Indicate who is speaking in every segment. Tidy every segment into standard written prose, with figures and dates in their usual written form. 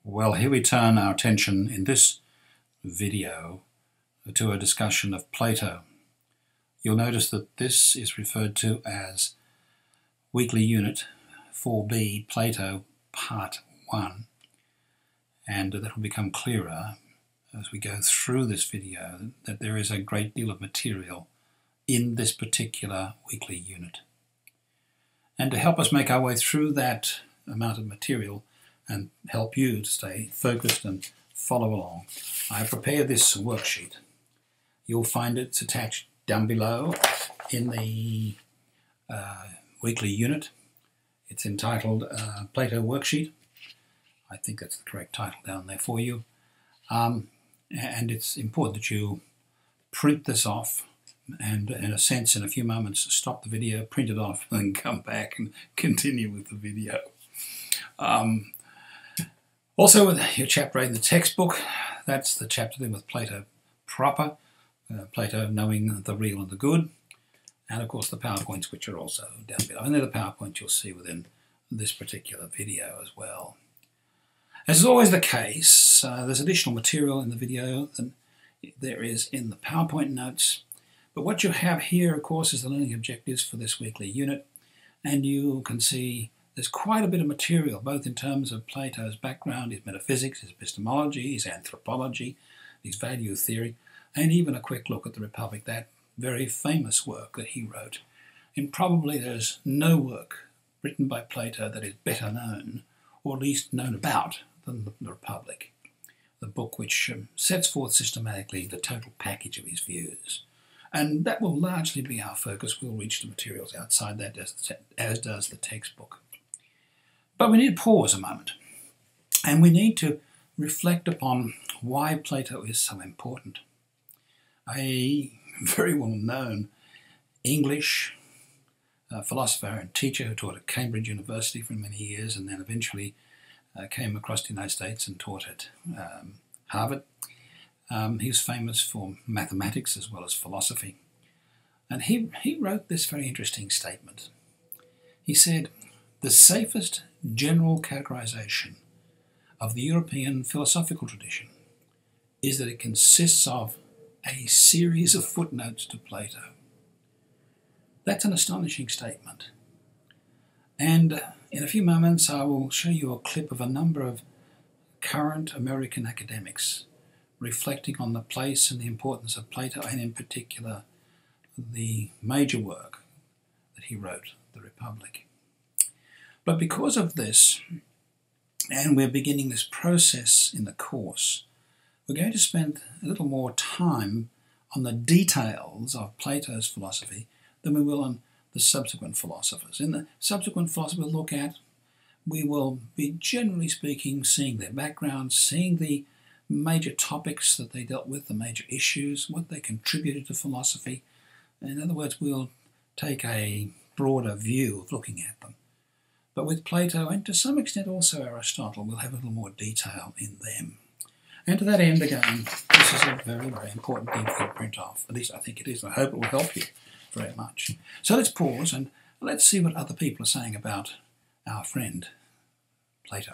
Speaker 1: Well, here we turn our attention in this video to a discussion of Plato. You'll notice that this is referred to as Weekly Unit 4B, Plato, Part 1. And that will become clearer as we go through this video that there is a great deal of material in this particular weekly unit. And to help us make our way through that amount of material and help you to stay focused and follow along, I have prepared this worksheet. You'll find it's attached down below in the weekly unit. It's entitled Plato Worksheet. I think that's the correct title down there for you. And it's important that you print this off and, in a sense, in a few moments, stop the video, print it off, and then come back and continue with the video. Also, with your chapter 8 in the textbook, that's the chapter dealing with Plato proper, Plato knowing the real and the good, and of course the PowerPoints, which are also down below. And they're the PowerPoints you'll see within this particular video as well. As is always the case, there's additional material in the video than there is in the PowerPoint notes. But what you have here, of course, is the learning objectives for this weekly unit. And you can see there's quite a bit of material, both in terms of Plato's background, his metaphysics, his epistemology, his anthropology, his value theory, and even a quick look at the Republic, that very famous work that he wrote. And probably there's no work written by Plato that is better known, or at least known about, than the Republic, the book which sets forth systematically the total package of his views. And that will largely be our focus. We'll reach the materials outside that, as does the textbook. But we need to pause a moment, and we need to reflect upon why Plato is so important. A very well-known English philosopher and teacher who taught at Cambridge University for many years and then eventually came across the United States and taught at Harvard. He was famous for mathematics as well as philosophy. And he wrote this very interesting statement. He said, "The safest general categorization of the European philosophical tradition is that it consists of a series of footnotes to Plato." That's an astonishing statement. And in a few moments I will show you a clip of a number of current American academics reflecting on the place and the importance of Plato, and in particular the major work that he wrote, The Republic. But because of this, and we're beginning this process in the course, we're going to spend a little more time on the details of Plato's philosophy than we will on the subsequent philosophers. In the subsequent philosophers we'll look at, we will be, generally speaking, seeing their background, seeing the major topics that they dealt with, the major issues, what they contributed to philosophy. In other words, we'll take a broader view of looking at them. But with Plato, and to some extent also Aristotle, we'll have a little more detail in them. And to that end, again, this is a very, very important thing to print off. At least I think it is. I hope it will help you very much. So let's pause and let's see what other people are saying about our friend Plato.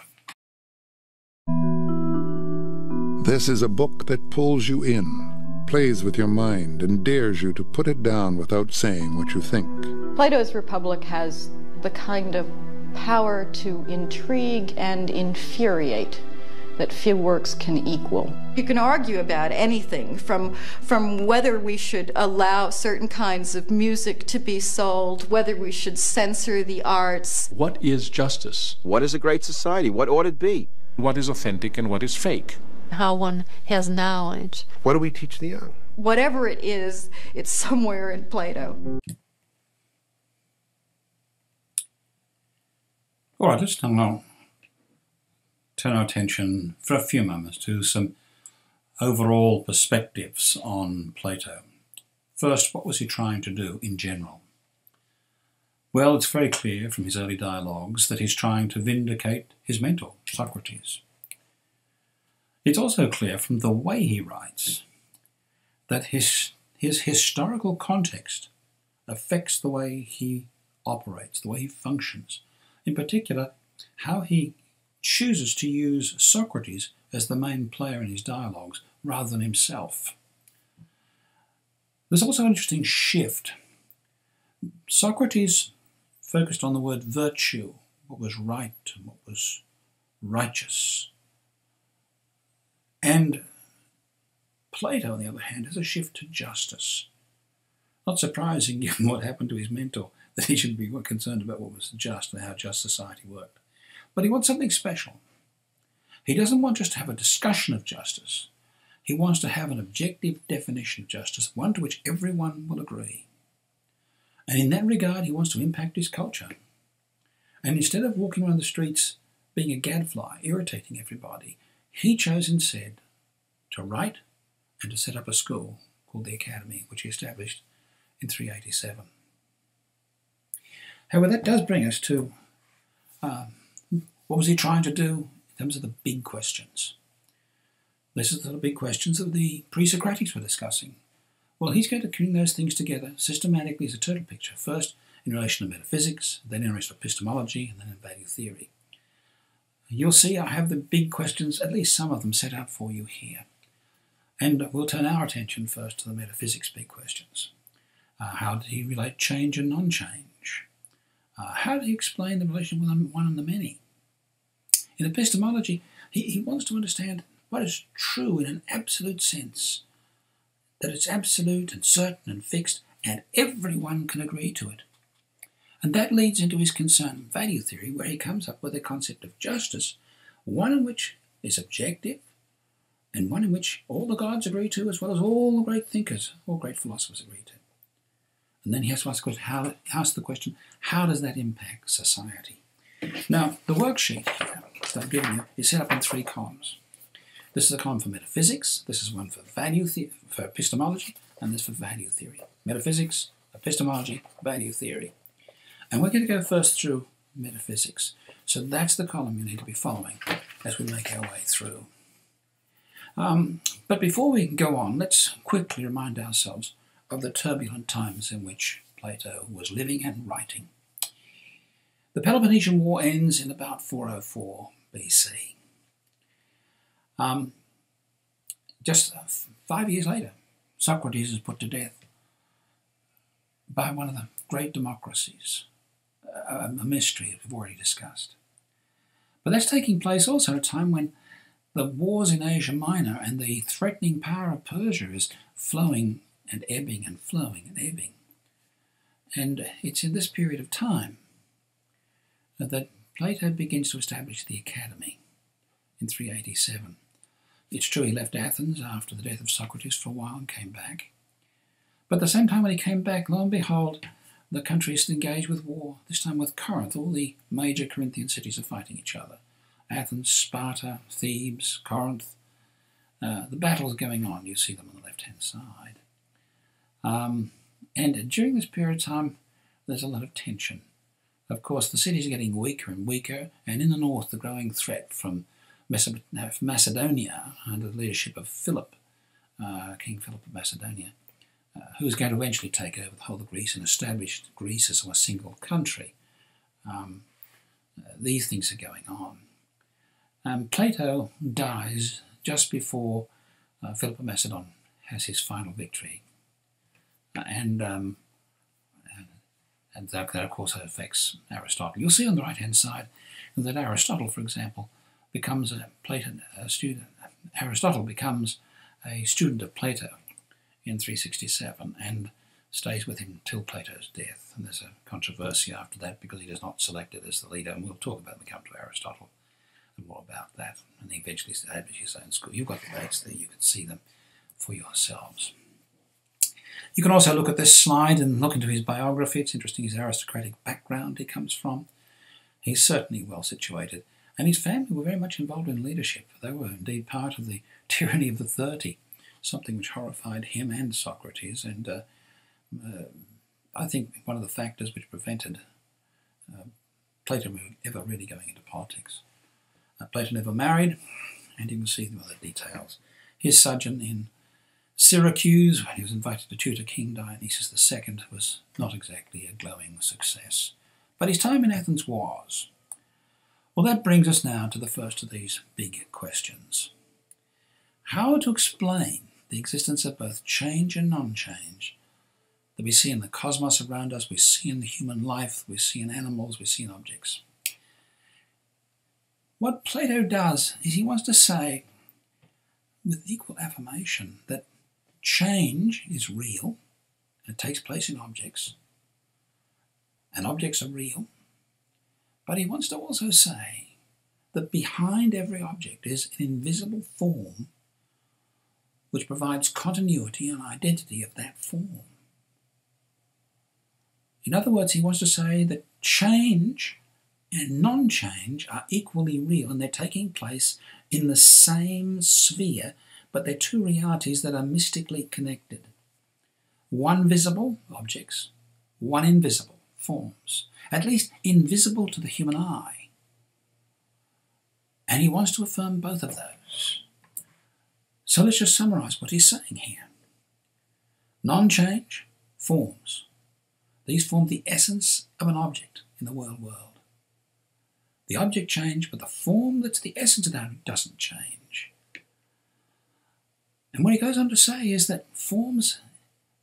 Speaker 2: This is a book that pulls you in, plays with your mind, and dares you to put it down without saying what you think.
Speaker 3: Plato's Republic has the kind of power to intrigue and infuriate that few works can equal. You can argue about anything from whether we should allow certain kinds of music to be sold, whether we should censor the arts.
Speaker 4: What is justice?
Speaker 5: What is a great society? What ought it be?
Speaker 4: What is authentic and what is fake?
Speaker 6: How one has knowledge.
Speaker 7: What do we teach the young?
Speaker 3: Whatever it is, it's somewhere in Plato.
Speaker 1: All right, let's now turn our attention for a few moments to some overall perspectives on Plato. First, what was he trying to do in general? Well, it's very clear from his early dialogues that he's trying to vindicate his mentor, Socrates. It's also clear from the way he writes that his historical context affects the way he operates, the way he functions. In particular, how he chooses to use Socrates as the main player in his dialogues rather than himself. There's also an interesting shift. Socrates focused on the word virtue, what was right and what was righteous. And Plato, on the other hand, has a shift to justice. Not surprising, given what happened to his mentor, that he should be concerned about what was just and how just society worked. But he wants something special. He doesn't want just to have a discussion of justice. He wants to have an objective definition of justice, one to which everyone will agree. And in that regard, he wants to impact his culture. And instead of walking around the streets being a gadfly, irritating everybody, he chose instead to write and to set up a school called the Academy, which he established in 387. However, that does bring us to what was he trying to do in terms of the big questions. This is the big questions that the pre-Socratics were discussing. Well, he's going to bring those things together systematically as a total picture, first in relation to metaphysics, then in relation to epistemology, and then in value theory. You'll see I have the big questions, at least some of them, set out for you here. And we'll turn our attention first to the metaphysics big questions. How did he relate change and non-change? How did he explain the relation with one and the many? In epistemology, he wants to understand what is true in an absolute sense, that it's absolute and certain and fixed, and everyone can agree to it. And that leads into his concern in value theory, where he comes up with a concept of justice, one in which is objective, and one in which all the gods agree to, as well as all the great thinkers, all great philosophers agree to. And then he has to ask the question, how does that impact society? Now, the worksheet here that I'm giving you is set up in 3 columns. This is a column for metaphysics, this is one for for epistemology, and this for value theory. Metaphysics, epistemology, value theory. And we're going to go first through metaphysics. So that's the column you need to be following as we make our way through. But before we go on, let's quickly remind ourselves of the turbulent times in which Plato was living and writing. The Peloponnesian War ends in about 404 BC. Just 5 years later, Socrates is put to death by one of the great democracies, a mystery we've already discussed. But that's taking place also at a time when the wars in Asia Minor and the threatening power of Persia is flowing and ebbing and flowing and ebbing. And it's in this period of time that Plato begins to establish the Academy in 387. It's true he left Athens after the death of Socrates for a while and came back. But at the same time when he came back, lo and behold, the country is engaged with war, this time with Corinth. All the major Corinthian cities are fighting each other. Athens, Sparta, Thebes, Corinth. The battles going on, you see them on the left-hand side. And during this period of time, there's a lot of tension. Of course, the cities are getting weaker and weaker, and in the north, the growing threat from Macedonia, under the leadership of Philip, King Philip of Macedonia, who was going to eventually take over the whole of Greece and establish Greece as a single country. These things are going on. Plato dies just before Philip of Macedon has his final victory. And that, of course, affects Aristotle. You'll see on the right-hand side that Aristotle, for example, becomes a student. Aristotle becomes a student of Plato in 367 and stays with him till Plato's death. And there's a controversy after that because he does not select it as the leader. And we'll talk about when we come to Aristotle and more about that. And he eventually establishes his own school. You've got the dates there. You can see them for yourselves. You can also look at this slide and look into his biography. It's interesting his aristocratic background he comes from. He's certainly well situated. And his family were very much involved in leadership. They were indeed part of the tyranny of the 30, something which horrified him and Socrates. And I think one of the factors which prevented Plato ever really going into politics. Plato never married, and you can see the other details. His sojourn in Syracuse, when he was invited to tutor King Dionysius II, was not exactly a glowing success. But his time in Athens was. Well, that brings us now to the first of these big questions. How to explain the existence of both change and non-change that we see in the cosmos around us, we see in the human life, we see in animals, we see in objects. What Plato does is he wants to say, with equal affirmation, that change is real, and it takes place in objects, and objects are real, but he wants to also say that behind every object is an invisible form which provides continuity and identity of that form. In other words, he wants to say that change and non-change are equally real, and they're taking place in the same sphere, but they're two realities that are mystically connected. One visible, objects, one invisible, forms, at least invisible to the human eye. And he wants to affirm both of those. So let's just summarize what he's saying here. Non-change, forms. These form the essence of an object in the world. The object changes, but the form that's the essence of that object doesn't change. And what he goes on to say is that forms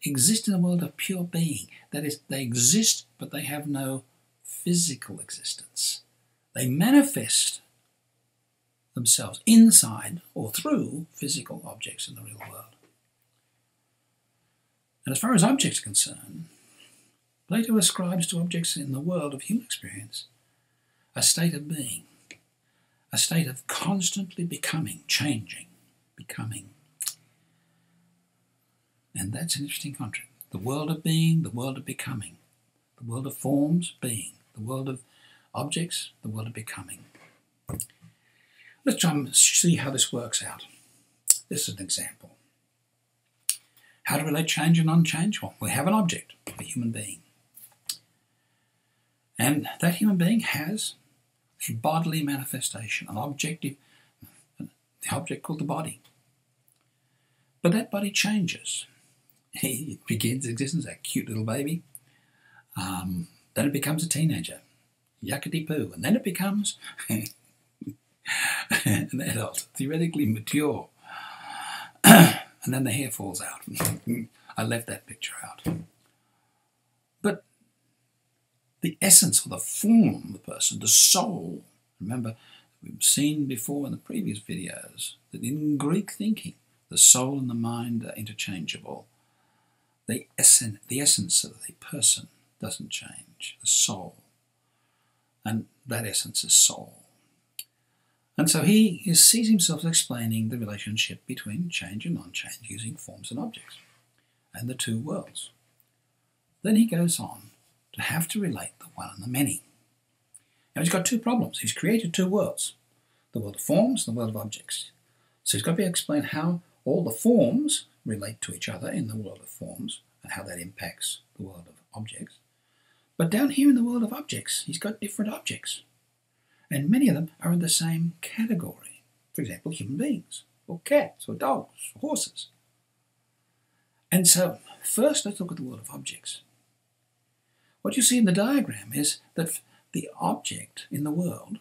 Speaker 1: exist in the world of pure being. That is, they exist, but they have no physical existence. They manifest themselves inside or through physical objects in the real world. And as far as objects are concerned, Plato ascribes to objects in the world of human experience a state of being, a state of constantly becoming, changing, becoming. And that's an interesting contrast. The world of being, the world of becoming. The world of forms, being. The world of objects, the world of becoming. Let's try and see how this works out. This is an example. How to relate change and non-change? Well, we have an object, a human being. And that human being has a bodily manifestation, an objective, the object called the body. But that body changes. It begins existence, a cute little baby. Then it becomes a teenager, yuckety-poo. And then it becomes an adult, theoretically mature. And then the hair falls out. I left that picture out. But the essence or the form of the person, the soul, remember, we've seen before in the previous videos that in Greek thinking, the soul and the mind are interchangeable. The essence of the person doesn't change, the soul. And that essence is soul. And so he sees himself explaining the relationship between change and non-change using forms and objects and the two worlds. Then he goes on to have to relate the one and the many. Now he's got two problems. He's created two worlds, the world of forms and the world of objects. So he's got to be able to explain how all the forms relate to each other in the world of forms and how that impacts the world of objects. But down here in the world of objects, he's got different objects. And many of them are in the same category. For example, human beings, or cats, or dogs, or horses. And so, first let's look at the world of objects. What you see in the diagram is that the object in the world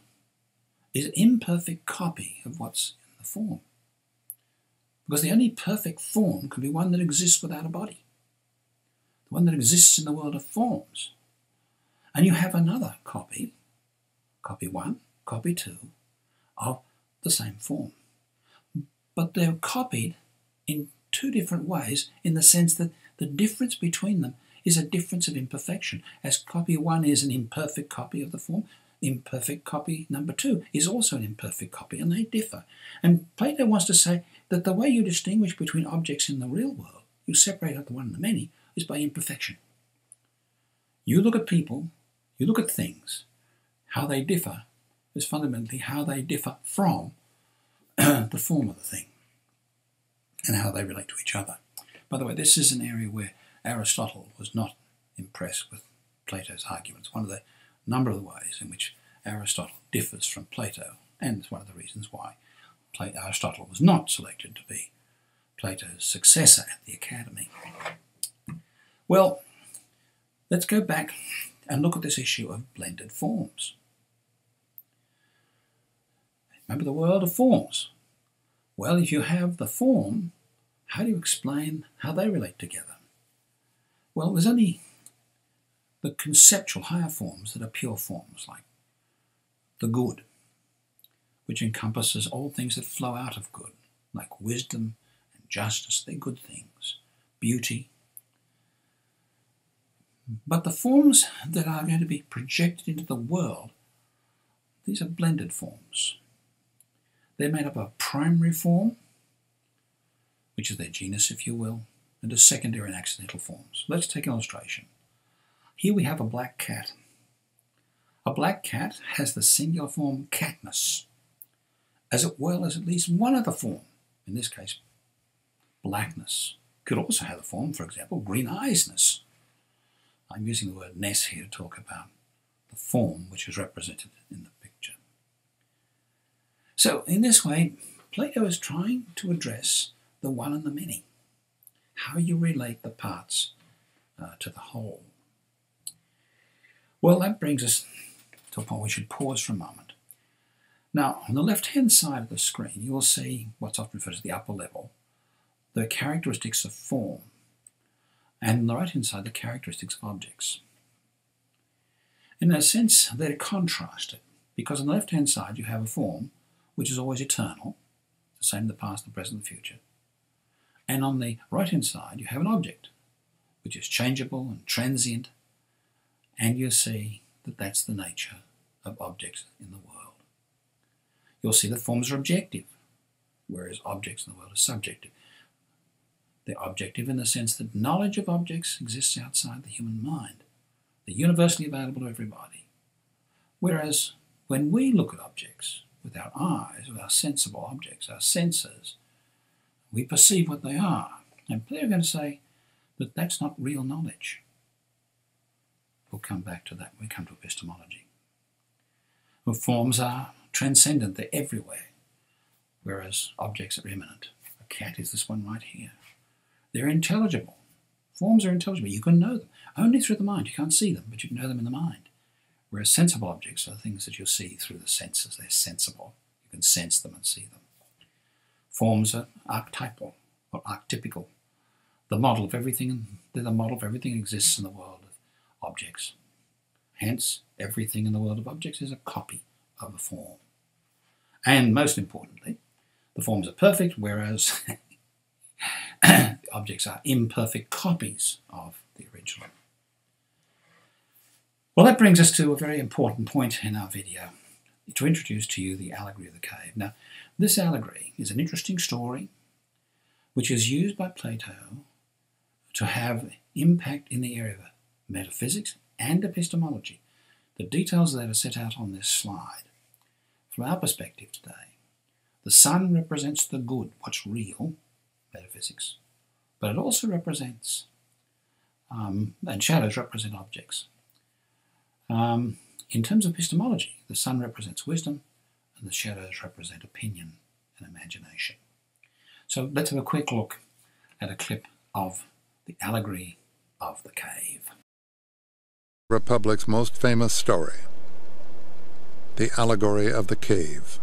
Speaker 1: is an imperfect copy of what's in the form. Because the only perfect form can be one that exists without a body. The one that exists in the world of forms. And you have another copy, copy 1, copy 2, of the same form. But they're copied in two different ways in the sense that the difference between them is a difference of imperfection. As copy 1 is an imperfect copy of the form, imperfect copy number 2 is also an imperfect copy, and they differ. And Plato wants to say that the way you distinguish between objects in the real world, you separate out the one and the many, is by imperfection. You look at people, you look at things, how they differ is fundamentally how they differ from the form of the thing and how they relate to each other. By the way, this is an area where Aristotle was not impressed with Plato's arguments. One of the number of the ways in which Aristotle differs from Plato, and it's one of the reasons why Aristotle was not selected to be Plato's successor at the Academy. Well, let's go back and look at this issue of blended forms. Remember the world of forms. Well, if you have the form, how do you explain how they relate together? Well, there's only the conceptual higher forms that are pure forms, like the good, which encompasses all things that flow out of good, like wisdom and justice. They're good things. Beauty. But the forms that are going to be projected into the world, these are blended forms. They're made up of a primary form, which is their genus, if you will, and a secondary and accidental forms. Let's take an illustration. Here we have a black cat. A black cat has the singular form catness, as well as at least one other form, in this case, blackness. Could also have the form, for example, green-eyesness. I'm using the word ness here to talk about the form which is represented in the picture. So, in this way, Plato is trying to address the one and the many, how you relate the parts to the whole. Well, that brings us to a point where we should pause for a moment. Now, on the left-hand side of the screen, you will see what's often referred to as the upper level, the characteristics of form, and on the right-hand side, the characteristics of objects. In a sense, they're contrasted, because on the left-hand side, you have a form which is always eternal, the same in the past, the present, and the future. And on the right-hand side, you have an object, which is changeable and transient, and you see that that's the nature of objects in the world. You'll see that forms are objective, whereas objects in the world are subjective. They're objective in the sense that knowledge of objects exists outside the human mind. They're universally available to everybody. Whereas when we look at objects with our eyes, with our sensible objects, our senses, we perceive what they are. And they're going to say that that's not real knowledge. We'll come back to that when we come to epistemology. Well, forms are transcendent, they're everywhere, whereas objects are immanent. A cat is this one right here. They're intelligible. Forms are intelligible. You can know them. Only through the mind. You can't see them, but you can know them in the mind. Whereas sensible objects are things that you'll see through the senses. They're sensible. You can sense them and see them. Forms are archetypal or archetypical. The model of everything, they're the model of everything that exists in the world of objects. Hence, everything in the world of objects is a copy of a form. And most importantly, the forms are perfect, whereas the objects are imperfect copies of the original. Well, that brings us to a very important point in our video, to introduce to you the allegory of the cave. Now, this allegory is an interesting story which is used by Plato to have impact in the area of metaphysics and epistemology. The details of that are set out on this slide. From our perspective today, the sun represents the good, what's real, metaphysics, but it also represents, and shadows represent objects. In terms of epistemology, the sun represents wisdom and the shadows represent opinion and imagination. So let's have a quick look at a clip of the allegory of the cave.
Speaker 2: Republic's most famous story, the allegory of the cave.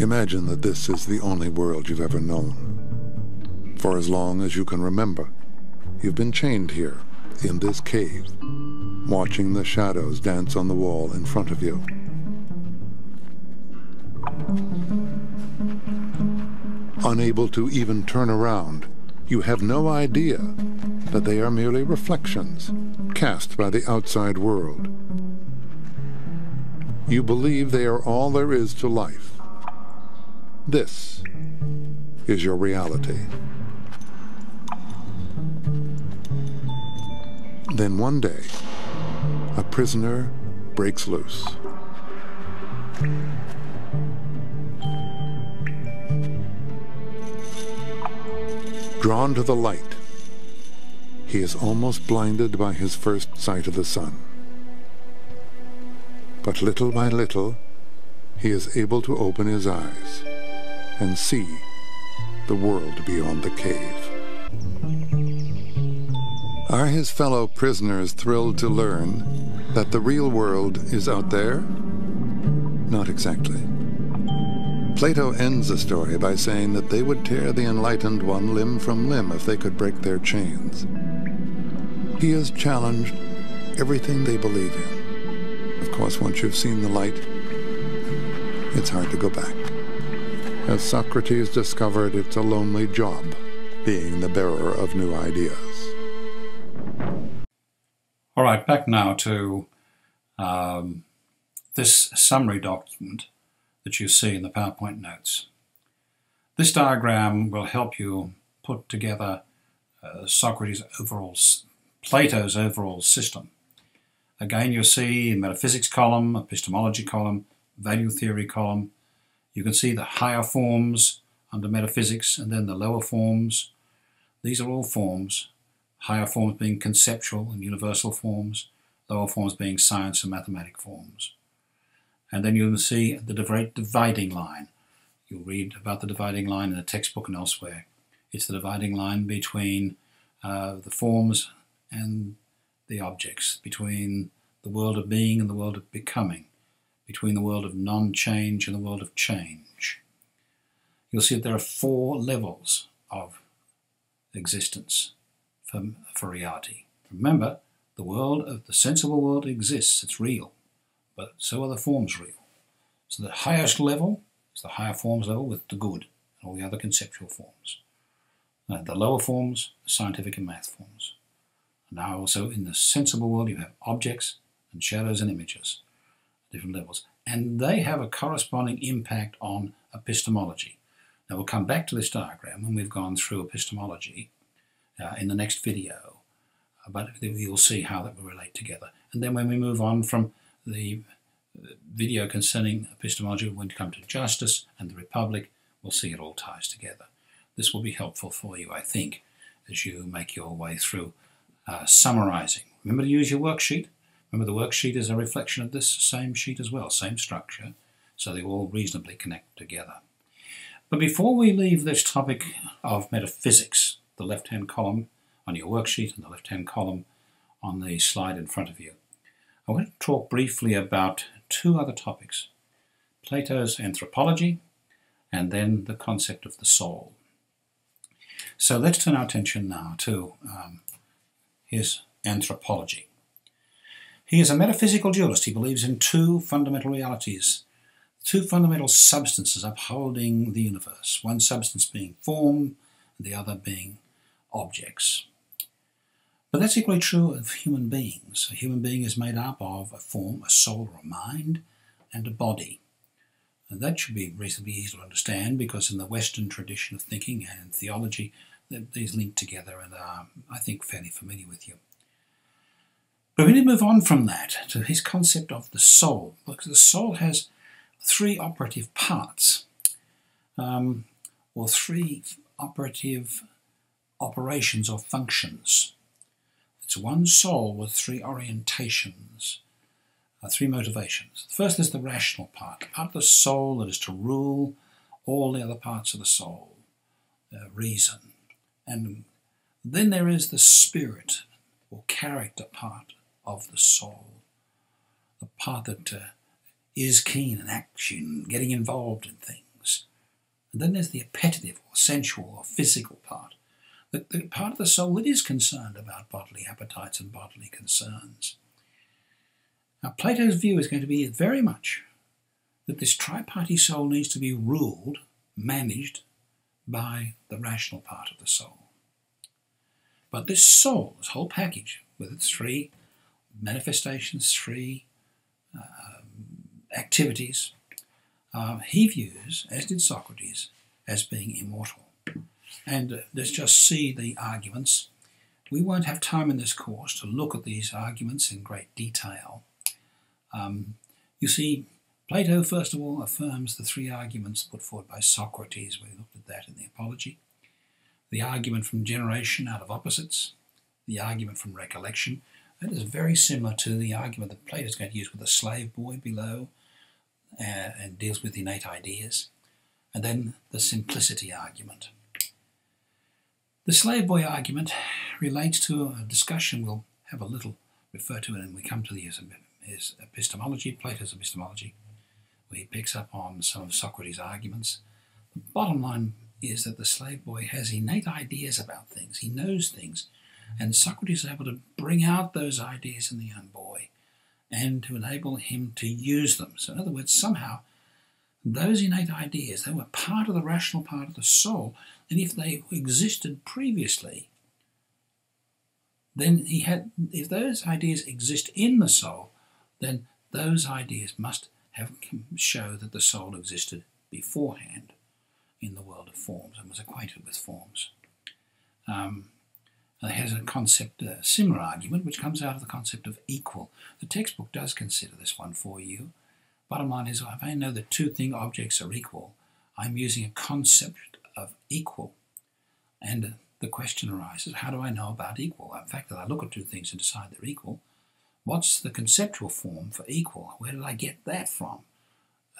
Speaker 2: Imagine that this is the only world you've ever known. For as long as you can remember, you've been chained here, in this cave, watching the shadows dance on the wall in front of you. Unable to even turn around, you have no idea that they are merely reflections cast by the outside world. You believe they are all there is to life. This is your reality. Then one day, a prisoner breaks loose. Drawn to the light, he is almost blinded by his first sight of the sun. But little by little, he is able to open his eyes and see the world beyond the cave. Are his fellow prisoners thrilled to learn that the real world is out there? Not exactly. Plato ends the story by saying that they would tear the enlightened one limb from limb if they could break their chains. He has challenged everything they believe in. Of course, once you've seen the light, it's hard to go back. As Socrates discovered, it's a lonely job being the bearer of new ideas.
Speaker 1: All right, back now to this summary document that you see in the PowerPoint notes. This diagram will help you put together Plato's overall system. Again, you'll see a metaphysics column, epistemology column, value theory column. You can see the higher forms under metaphysics and then the lower forms. These are all forms, higher forms being conceptual and universal forms, lower forms being science and mathematic forms. And then you'll see the dividing line. You'll read about the dividing line in the textbook and elsewhere. It's the dividing line between the forms and the objects, between the world of being and the world of becoming, between the world of non-change and the world of change. You'll see that there are 4 levels of existence for reality. Remember, the sensible world exists, it's real, but so are the forms real. So the highest level is the higher forms level with the good and all the other conceptual forms. The lower forms, the scientific and math forms. Now also in the sensible world you have objects and shadows and images, different levels, and they have a corresponding impact on epistemology. Now we'll come back to this diagram when we've gone through epistemology in the next video, but you'll see how that will relate together. And then when we move on from the video concerning epistemology, when we come to justice and the Republic, we'll see it all ties together. This will be helpful for you, I think, as you make your way through summarizing. Remember to use your worksheet. Remember the worksheet is a reflection of this same sheet as well, same structure, so they all reasonably connect together. But before we leave this topic of metaphysics, the left-hand column on your worksheet and the left-hand column on the slide in front of you, I want to talk briefly about 2 other topics, Plato's anthropology and then the concept of the soul. So let's turn our attention now to his anthropology. He is a metaphysical dualist. He believes in 2 fundamental realities, 2 fundamental substances upholding the universe, one substance being form, the other being objects. But that's equally true of human beings. A human being is made up of a form, a soul or a mind, and a body. And that should be reasonably easy to understand because in the Western tradition of thinking and in theology, these link together and are, I think, fairly familiar with you. But we need to move on from that to his concept of the soul, because the soul has 3 operative parts, or 3 operative operations or functions. It's one soul with 3 orientations, 3 motivations. The first is the rational part, the part of the soul that is to rule all the other parts of the soul, reason. And then there is the spirit or character part of the soul, the part that is keen in action, getting involved in things. And then there's the appetitive or sensual or physical part, the part of the soul that is concerned about bodily appetites and bodily concerns. Now Plato's view is going to be very much that this tripartite soul needs to be ruled, managed by the rational part of the soul. But this soul, this whole package, with its 3 manifestations, 3 activities, he views, as did Socrates, as being immortal. And let's just see the arguments. We won't have time in this course to look at these arguments in great detail. You see, Plato, first of all, affirms the 3 arguments put forward by Socrates. We looked at that in the Apology. The argument from generation out of opposites, the argument from recollection. That is very similar to the argument that Plato is going to use with the slave boy below and deals with innate ideas. And then the simplicity argument. The slave boy argument relates to a discussion we'll have a little refer to it when we come to his epistemology, Plato's epistemology, where he picks up on some of Socrates' arguments. The bottom line is that the slave boy has innate ideas about things. He knows things, and Socrates is able to bring out those ideas in the young boy and to enable him to use them. So in other words, somehow those innate ideas, they were part of the rational part of the soul, and if they existed previously, then if those ideas exist in the soul, then those ideas must show that the soul existed beforehand in the world of forms and was acquainted with forms. It has a concept, a similar argument, which comes out of the concept of equal. The textbook does consider this one for you. Bottom line is, if I know that two objects are equal, I'm using a concept of equal. And the question arises, how do I know about equal? The fact that I look at two things and decide they're equal, what's the conceptual form for equal? Where did I get that from?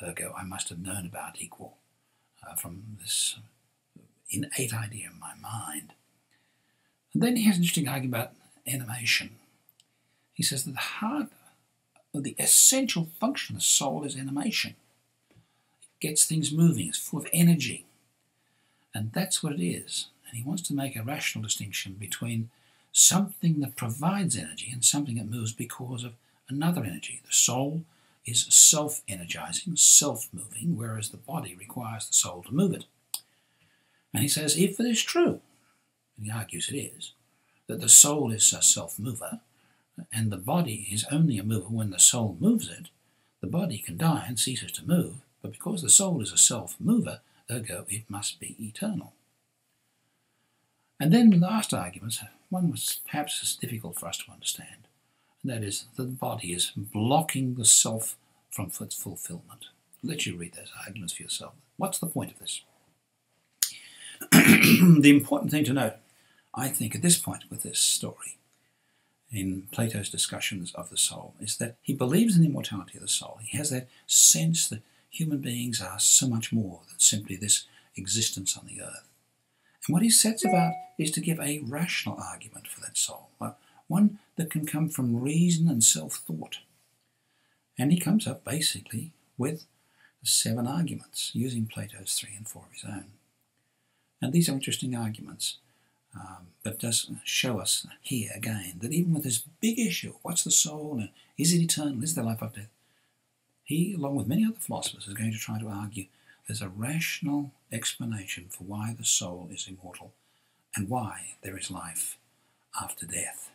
Speaker 1: Ergo, I must have known about equal from this innate idea in my mind. And then he has an interesting argument about animation. He says that the heart, the essential function of the soul is animation. It gets things moving, it's full of energy. And that's what it is. And he wants to make a rational distinction between something that provides energy and something that moves because of another energy. The soul is self-energizing, self-moving, whereas the body requires the soul to move it. And he says, if it is true, and he argues it is, that the soul is a self-mover, and the body is only a mover when the soul moves it, the body can die and ceases to move, but because the soul is a self-mover, ergo it must be eternal. And then the last argument, one was perhaps as difficult for us to understand, and that is that the body is blocking the self from its fulfillment. I'll let you read those arguments for yourself. What's the point of this? The important thing to note, I think, at this point with this story, in Plato's discussions of the soul, is that he believes in the immortality of the soul. He has that sense that human beings are so much more than simply this existence on the earth. And what he sets about is to give a rational argument for that soul, one that can come from reason and self-thought. And he comes up basically with 7 arguments, using Plato's 3 and 4 of his own. And these are interesting arguments, but does show us here again that even with this big issue, what's the soul, and is it eternal, is there life after death, he, along with many other philosophers, is going to try to argue there's a rational explanation for why the soul is immortal and why there is life after death.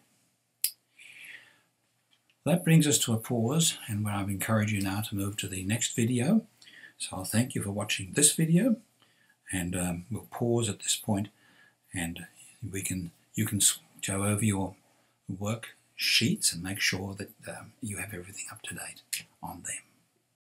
Speaker 1: That brings us to a pause, and where I would encourage you now to move to the next video. So I'll thank you for watching this video, and we'll pause at this point, and you can go over your worksheets and make sure that you have everything up to date on them.